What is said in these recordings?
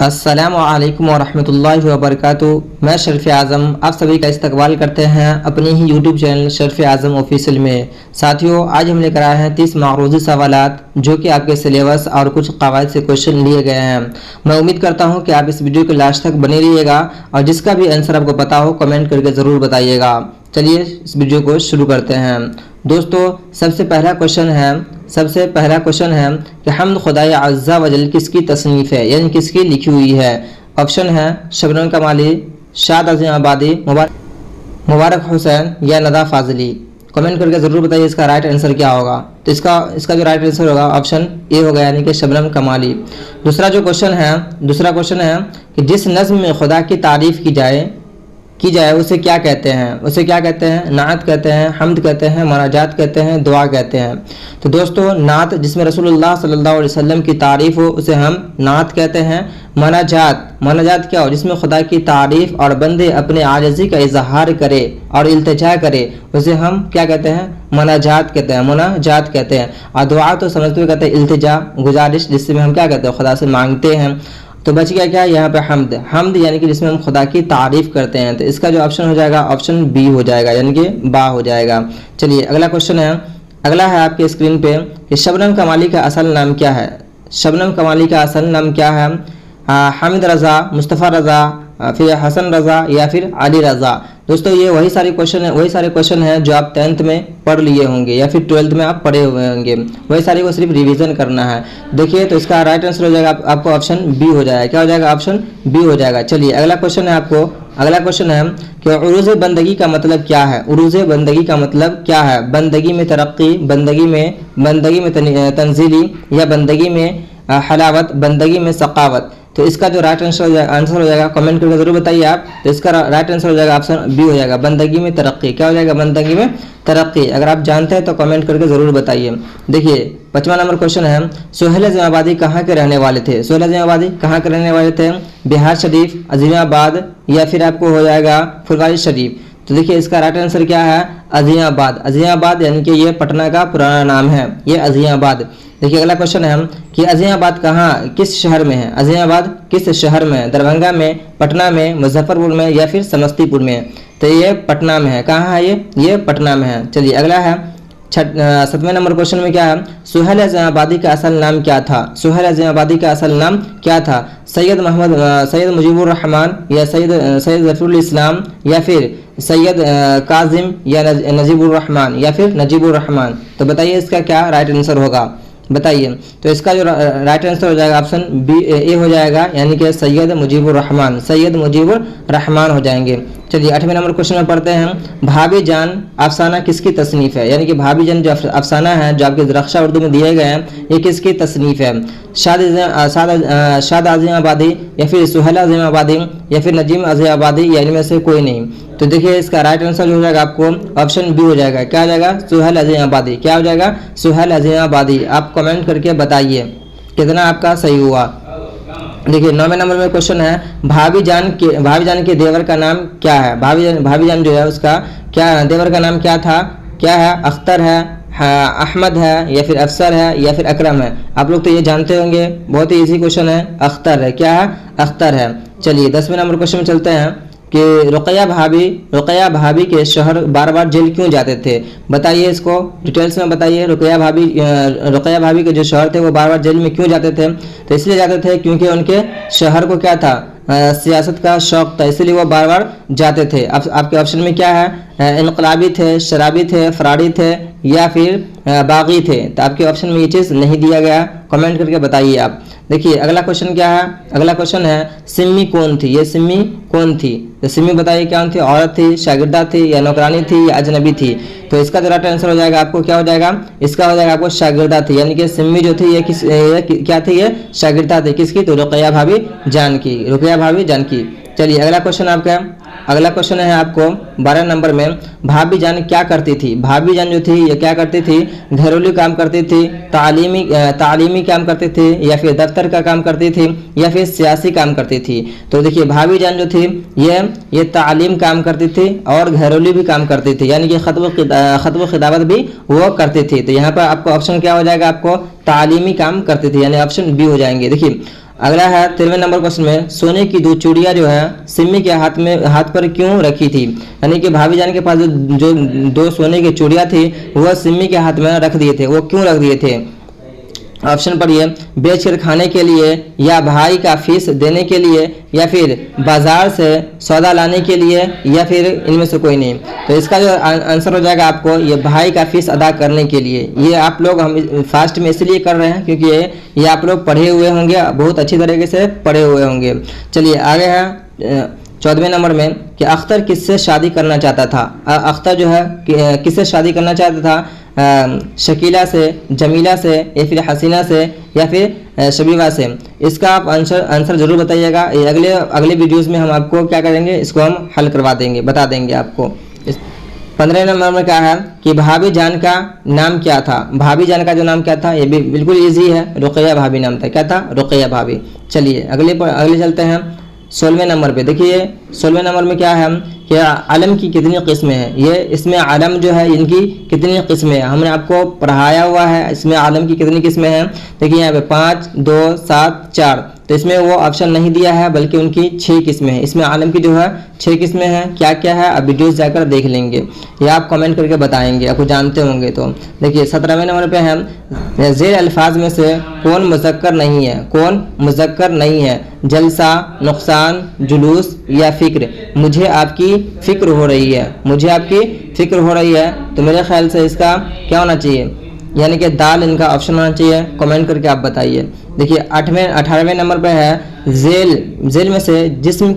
अस्सलामु अलैकुम वरहमतुल्लाहि वबरकातुहू। मैं शर्फ़ आज़म आप सभी का इस्तकबाल करते हैं अपने ही यूट्यूब चैनल शर्फ़ आज़म ऑफिशियल में। साथियों, आज हमने कराया है 30 मारूज़ी सवालात जो कि आपके सिलेबस और कुछ क़वाइद से क्वेश्चन लिए गए हैं। मैं उम्मीद करता हूं कि आप इस वीडियो के लास्ट तक बने रहिएगा और जिसका भी आंसर आपको पता हो कमेंट करके ज़रूर बताइएगा। चलिए इस वीडियो को शुरू करते हैं। दोस्तों, सबसे पहला क्वेश्चन है कि हम्द खुदाई अज़्ज़ा वजल किसकी तसनीफ़ है, यानी किसकी लिखी हुई है। ऑप्शन है शबनम कमाली, शाद अज़ीम आबादी, मुबारक हुसैन या नदा फाजली। कमेंट करके ज़रूर बताइए इसका राइट आंसर क्या होगा। तो इसका जो राइट आंसर होगा ऑप्शन ए होगा, यानी कि शबनम कमाली। दूसरा क्वेश्चन है कि जिस नज़्म में खुदा की तारीफ़ की जाए उसे क्या कहते हैं। नात कहते हैं, हम्द कहते हैं, मनाजात कहते हैं, दुआ कहते हैं। तो दोस्तों, नात जिसमें रसूलुल्लाह सल्लल्लाहु अलैहि वसल्लम की तारीफ़ हो उसे हम नात कहते हैं। मनाजात क्या हो, जिसमें खुदा की तारीफ़ और बंदे अपने आजिज़ी का इजहार करे और इल्तिजा करे उसे हम क्या कहते हैं, मनाजात कहते हैं। और दुआ तो समझते हुए कहते हैं इल्तिजा, गुजारिश, जिससे हम क्या कहते हैं, खुदा से मांगते हैं। तो बच गया क्या यहाँ पे हम्द यानी कि जिसमें हम खुदा की तारीफ़ करते हैं। तो इसका जो ऑप्शन हो जाएगा ऑप्शन बी हो जाएगा, यानी कि बा हो जाएगा। चलिए अगला है आपके स्क्रीन पे कि शबनम कमाली का असल नाम क्या है। हामिद रज़ा, मुस्तफ़ा रज़ा, फिर हसन रज़ा या फिर अली रज़ा। दोस्तों, ये वही सारे क्वेश्चन हैं जो आप 10th में पढ़ लिए होंगे या फिर 12th में आप पढ़े हुए होंगे। वही सारे को सिर्फ रिवीजन करना है। देखिए, तो इसका राइट आंसर हो जाएगा आपको ऑप्शन बी हो जाएगा। क्या हो जाएगा, ऑप्शन बी हो जाएगा। चलिए अगला क्वेश्चन है कि उरूज़ बंदगी का मतलब क्या है। बंदगी में तरक्की, बंदगी में तंजीली या बंदगी में हलावत, बंदगी में सकावत। तो इसका जो राइट आंसर हो जाएगा कमेंट करके जरूर बताइए आप। तो इसका राइट आंसर हो जाएगा ऑप्शन बी हो जाएगा, बंदगी में तरक्की। क्या हो जाएगा, बंदगी में तरक्की। अगर आप जानते हैं तो कमेंट करके ज़रूर बताइए। देखिए 5वां नंबर क्वेश्चन है सोहेल अज़ीम आबादी कहाँ के रहने वाले थे। बिहार शरीफ, अज़ीमाबाद या फिर आपको हो जाएगा फुलवारी शरीफ। तो देखिए इसका राइट आंसर क्या है, अज़ीमाबाद यानी कि ये पटना का पुराना नाम है, ये अज़ीमाबाद। देखिए अगला क्वेश्चन है कि अज़ीमाबाद किस शहर में है। दरभंगा में, पटना में, मुजफ्फरपुर में या फिर समस्तीपुर में। तो ये पटना में है। कहाँ है ये पटना में है। चलिए अगला है 7वें नंबर क्वेश्चन में क्या है, सोहेल अज़ीम आबादी का असल नाम क्या था। सैयद मुजीबुर रहमान या सैयद ज़फ़रुल इस्लाम या फिर सैयद काजिम या नजीबुर रहमान। तो बताइए इसका क्या राइट आंसर होगा, बताइए। तो इसका जो राइट आंसर हो जाएगा ऑप्शन बी ए हो जाएगा, यानी कि सैयद मुजीबुर रहमान हो जाएंगे। चलिए 8वें नंबर क्वेश्चन में पढ़ते हैं, भाभी जान अफसाना किसकी तसनीफ़ है, यानी कि भाभी जान जो अफसाना है जो आपके रक्षा उर्दू में दिए गए हैं ये किसकी तसनीफ़ है। शाद अज़ीम आबादी या फिर सुहेल अज़ीम आबादी या फिर नजीम अज़ीम आबादी या इनमें से कोई नहीं। तो देखिए इसका राइट आंसर हो जाएगा आपको ऑप्शन बी हो जाएगा। क्या हो जाएगा, सुहेल अज़ीम आबादी। क्या हो जाएगा, सुहेल अज़ीम आबादी। आप कमेंट करके बताइए कितना आपका सही हुआ। देखिए 9वें नंबर में क्वेश्चन है भाभी जान के देवर का नाम क्या है। भाभी जान जो है उसका क्या देवर का नाम क्या था, क्या है, अख्तर है, अहमद है या फिर अफसर है या फिर अकरम है। आप लोग तो ये जानते होंगे, बहुत ही इजी क्वेश्चन है, अख्तर है। क्या है, अख्तर है। चलिए 10वें नंबर क्वेश्चन में चलते हैं कि रुकैया भाभी के शौहर बार बार जेल क्यों जाते थे। बताइए इसको डिटेल्स में बताइए। रुकैया भाभी के जो शौहर थे वो बार बार जेल में क्यों जाते थे। तो इसलिए जाते थे क्योंकि उनके शौहर को क्या था, सियासत का शौक था, इसलिए वो बार बार जाते थे। अब आपके ऑप्शन में क्या है, इनकलाबी थे, शराबी थे, फराडी थे या फिर बागी थे। तो आपके ऑप्शन में ये चीज़ नहीं दिया गया, कमेंट करके बताइए आप। देखिए अगला क्वेश्चन क्या है, अगला क्वेश्चन है सिम्मी कौन थी। तो सिम्मी बताइए क्या थी, औरत थी, शागिर्दा थी या नौकरानी थी या अजनबी थी। तो इसका जो राइट आंसर हो जाएगा आपको क्या हो जाएगा, इसका हो जाएगा आपको शागिर्दा थी, यानी कि सिम्मी जो थी ये क्या थी, ये शागिर्दा थी किसकी, तो रुकैया भाभी जान की। चलिए अगला क्वेश्चन है आपको 12 नंबर में, भाभी जान क्या करती थी। भाभी जान जो थी ये क्या करती थी, घरेलू काम करती थी, तालीमी काम करती थी या फिर दफ्तर का काम करती थी या फिर सियासी काम करती थी। तो देखिए भाभी जान जो थी ये तालीम काम करती थी और घरेलू भी काम करती थी, यानी कि खतब खिताबत भी वो करती थी। तो यहाँ पर आपको ऑप्शन क्या हो जाएगा, आपको तालीमी काम करती थी, यानी ऑप्शन बी हो जाएंगे। देखिए अगला है 13वें नंबर क्वेश्चन में, सोने की 2 चूड़ियां जो है सिमी के हाथ पर क्यों रखी थी। यानी कि भाभी जान के पास जो 2 सोने की चूड़ियां थी वह सिमी के हाथ में रख दिए थे। वो क्यों रख दिए थे। ऑप्शन पढ़िए, बेच कर खाने के लिए, या भाई का फीस देने के लिए, या फिर बाजार से सौदा लाने के लिए, या फिर इनमें से कोई नहीं। तो इसका जो आंसर हो जाएगा आपको ये भाई का फीस अदा करने के लिए। ये आप लोग हम फास्ट में इसलिए कर रहे हैं क्योंकि ये आप लोग पढ़े हुए होंगे, बहुत अच्छी तरीके से पढ़े हुए होंगे। चलिए आगे है 14वें नंबर में कि अख्तर किससे शादी करना चाहता था। अख्तर जो है किससे शादी करना चाहता था, शकीला से, जमीला से, या फिर हसीना से, या फिर शबीबा से। इसका आप आंसर जरूर बताइएगा। ये अगले वीडियोस में हम आपको क्या करेंगे, इसको हम हल करवा देंगे, बता देंगे आपको। 15वें नंबर में क्या है कि भाभी जान का नाम क्या था। भाभी जान का जो नाम क्या था, ये भी बिल्कुल ईजी है, रुकैया भाभी नाम था। क्या था, रुकैया भाभी। चलिए अगले चलते हैं 16वें नंबर पे। देखिए 16वें नंबर में क्या है कि आलम की कितनी किस्में हैं। ये इसमें आलम जो है इनकी कितनी किस्में हैं हमने आपको पढ़ाया हुआ है। इसमें आलम की कितनी किस्में हैं, देखिए यहाँ पे 5, 2, 7, 4। तो इसमें वो ऑप्शन नहीं दिया है बल्कि उनकी 6 किस्में हैं। इसमें आलम की जो है 6 किस्में हैं। क्या क्या है अब वीडियोस जाकर देख लेंगे या आप कमेंट करके बताएंगे, आपको जानते होंगे तो। देखिए 17वें नंबर पे है, ज़ेर अल्फाज में से कौन मुज़क्कर नहीं है। कौन मुज़क्कर नहीं है, जलसा, नुकसान, जुलूस या फ़िक्र। मुझे आपकी फ़िक्र हो रही है, मुझे आपकी फ़िक्र हो रही है। तो मेरे ख्याल से इसका क्या होना चाहिए, यानी कि दाल इनका ऑप्शन होना चाहिए। कमेंट करके आप बताइए। देखिए 18वें नंबर पे है, जेल में से जिस्म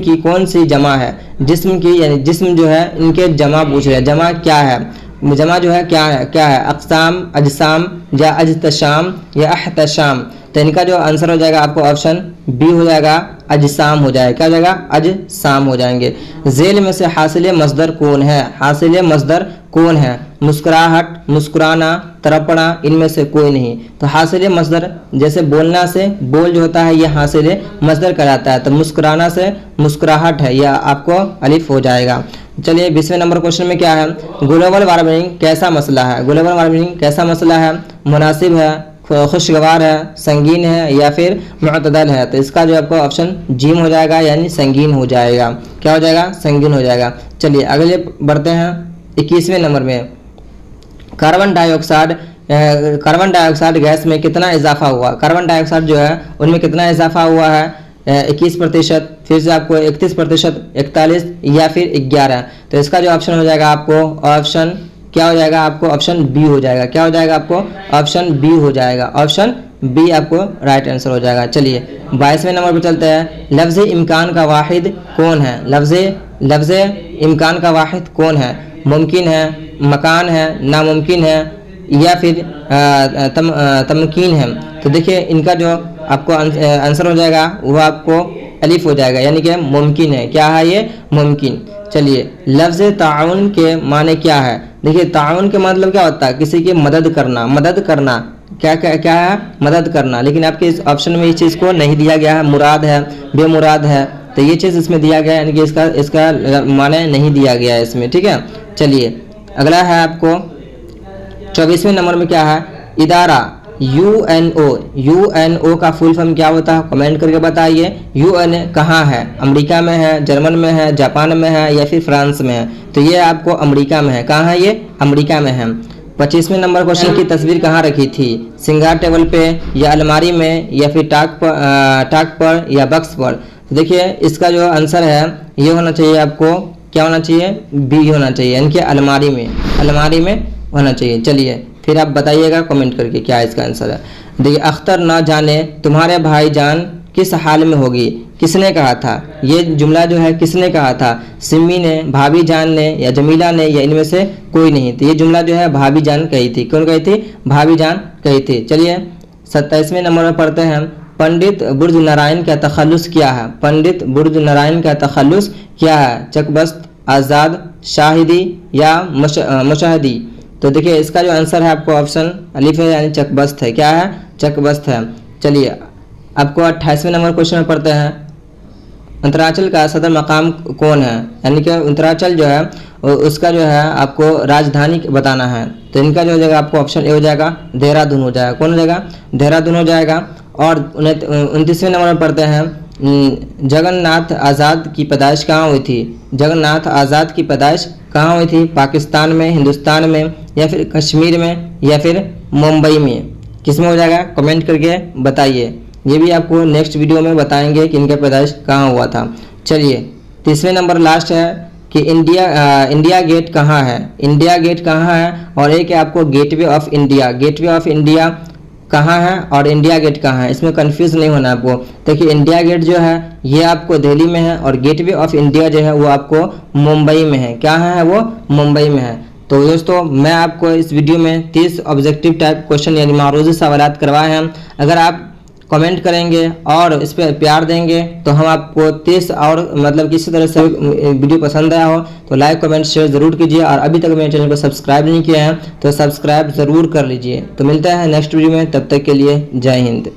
की कौन सी जमा है। जिस्म की यानी जिस्म जो है इनके जमा पूछ रहे हैं। जमा क्या है, जमा जो है क्या है, अक़साम, अजसाम, या अजतशाम, या अहतशाम। तो इनका जो आंसर हो जाएगा आपको ऑप्शन बी हो जाएगा, अजसाम हो जाएगा। क्या हो जाएगा, अजसाम हो जाएंगे। जेल में से हासिल मस्दर कौन है, हासिल मस्दर कौन है। मुस्कुराहट, मुस्कुराना, तड़पना, इनमें से कोई नहीं। तो हासिल मस्दर जैसे बोलना से बोल जो होता है ये हासिल मस्दर कहलाता है। तो मुस्कुराना से मुस्कुराहट है, यह आपको अलिफ हो जाएगा। चलिए 20वें नंबर क्वेश्चन में क्या है, ग्लोबल वार्मिंग कैसा मसला है। ग्लोबल वार्मिंग कैसा मसला है, मुनासिब है, खुशगवार है, संगीन है, या फिर मुअतदल है। तो इसका जो आपको ऑप्शन जीम हो जाएगा, यानी संगीन हो जाएगा। क्या हो जाएगा, संगीन हो जाएगा। चलिए अगले बढ़ते हैं 21वें नंबर में, कार्बन डाइऑक्साइड गैस में कितना इजाफा हुआ। कार्बन डाइऑक्साइड जो है उनमें कितना इजाफा हुआ है, 21%, फिर से आपको 31%, 41 या फिर 11। तो इसका जो ऑप्शन हो जाएगा आपको ऑप्शन क्या हो जाएगा, आपको ऑप्शन बी हो जाएगा। क्या हो जाएगा, आपको ऑप्शन बी हो जाएगा। ऑप्शन बी आपको राइट आंसर हो जाएगा। चलिए 22वें नंबर पर चलते हैं, लफ्ज़ इम्कान का वाहिद कौन है। लफ्ज़ इम्कान का वाहिद कौन है, मुमकिन है, मकान है, नामुमकिन है, या फिर तमकीन है। तो देखिए इनका जो आपको आंसर हो जाएगा वो आपको अलिफ हो जाएगा, यानी कि मुमकिन है। क्या है ये, मुमकिन। चलिए लफ्ज़ ताउन के माने क्या है। देखिए ताउन के मतलब क्या होता है, किसी की मदद करना। मदद करना क्या क्या क्या है, मदद करना। लेकिन आपके इस ऑप्शन में इस चीज़ को नहीं दिया गया है, मुराद है, बेमुराद है। तो ये चीज़ इसमें दिया गया है, यानी कि इसका माने नहीं दिया गया है इसमें। ठीक है, चलिए अगला है आपको 24वें नंबर में क्या है, इदारा यूएनओ का फुल फॉर्म क्या होता है, कमेंट करके बताइए। यूएनओ कहाँ है, अमेरिका में है, जर्मन में है, जापान में है, या फिर फ्रांस में है। तो ये आपको अमेरिका में है। कहाँ है ये, अमेरिका में है। 25वें नंबर क्वेश्चन की तस्वीर कहाँ रखी थी, सिंगार टेबल पे, या अलमारी में, या फिर टाक पर या बक्स पर। तो देखिए इसका जो आंसर है ये होना चाहिए, आपको क्या होना चाहिए, बी होना चाहिए, यानी कि अलमारी में होना चाहिए। चलिए फिर आप बताइएगा कमेंट करके क्या इसका आंसर है। देखिए अख्तर ना जाने तुम्हारे भाईजान किस हाल में होगी, किसने कहा था। ये जुमला जो है किसने कहा था, सिमी ने, भाभी जान ने, या जमीला ने, या इनमें से कोई नहीं। तो ये जुमला जो है भाभी जान कही थी। कौन कही थी, भाभी जान कही थी। चलिए 27वें नंबर में पढ़ते हैं, पंडित बुर्ज नारायण का तखल्लुस क्या है। पंडित बुर्ज नारायण का तखल्लुस क्या है, चकबस्त, आज़ाद, शाहिदी, या मुशाहिदी। तो देखिए इसका जो आंसर है आपको ऑप्शन अलिफ है, यानी चकबस्त है। क्या है, चकबस्त है। चलिए आपको 28वें नंबर क्वेश्चन में पढ़ते हैं, उत्तरांचल का सदर मकाम कौन है। यानी कि उत्तरांचल जो है उसका जो है आपको राजधानी बताना है। तो इनका जो हो जाएगा आपको ऑप्शन ए हो जाएगा, देहरादून हो जाएगा। कौन हो जाएगा, देहरादून हो जाएगा। और 29वें नंबर पर पढ़ते हैं जगन्नाथ आज़ाद की पैदाइश कहाँ हुई थी। जगन्नाथ आज़ाद की पैदाइश कहाँ हुई थी, पाकिस्तान में, हिंदुस्तान में, या फिर कश्मीर में, या फिर मुंबई में, किस में हो जाएगा, कमेंट करके बताइए। ये भी आपको नेक्स्ट वीडियो में बताएंगे कि इनका पैदाइश कहाँ हुआ था। चलिए तीसरे नंबर लास्ट है कि इंडिया गेट कहाँ है। इंडिया गेट कहाँ है, और एक है आपको gateway of India. Gateway of India कहाँ है और इंडिया गेट कहाँ है, इसमें कंफ्यूज नहीं होना आपको। देखिए इंडिया गेट जो है ये आपको दिल्ली में है, और गेटवे ऑफ इंडिया जो है वो आपको मुंबई में है। क्या है वो, मुंबई में है। तो दोस्तों मैं आपको इस वीडियो में 30 ऑब्जेक्टिव टाइप क्वेश्चन यानी मारूजी सवालात करवाए हैं। अगर आप कमेंट करेंगे और इस पर प्यार देंगे तो हम आपको 30 और मतलब किसी तरह से वीडियो पसंद आया हो तो लाइक कमेंट शेयर ज़रूर कीजिए, और अभी तक मेरे चैनल को सब्सक्राइब नहीं किया है तो सब्सक्राइब ज़रूर कर लीजिए। तो मिलता है नेक्स्ट वीडियो में, तब तक के लिए जय हिंद।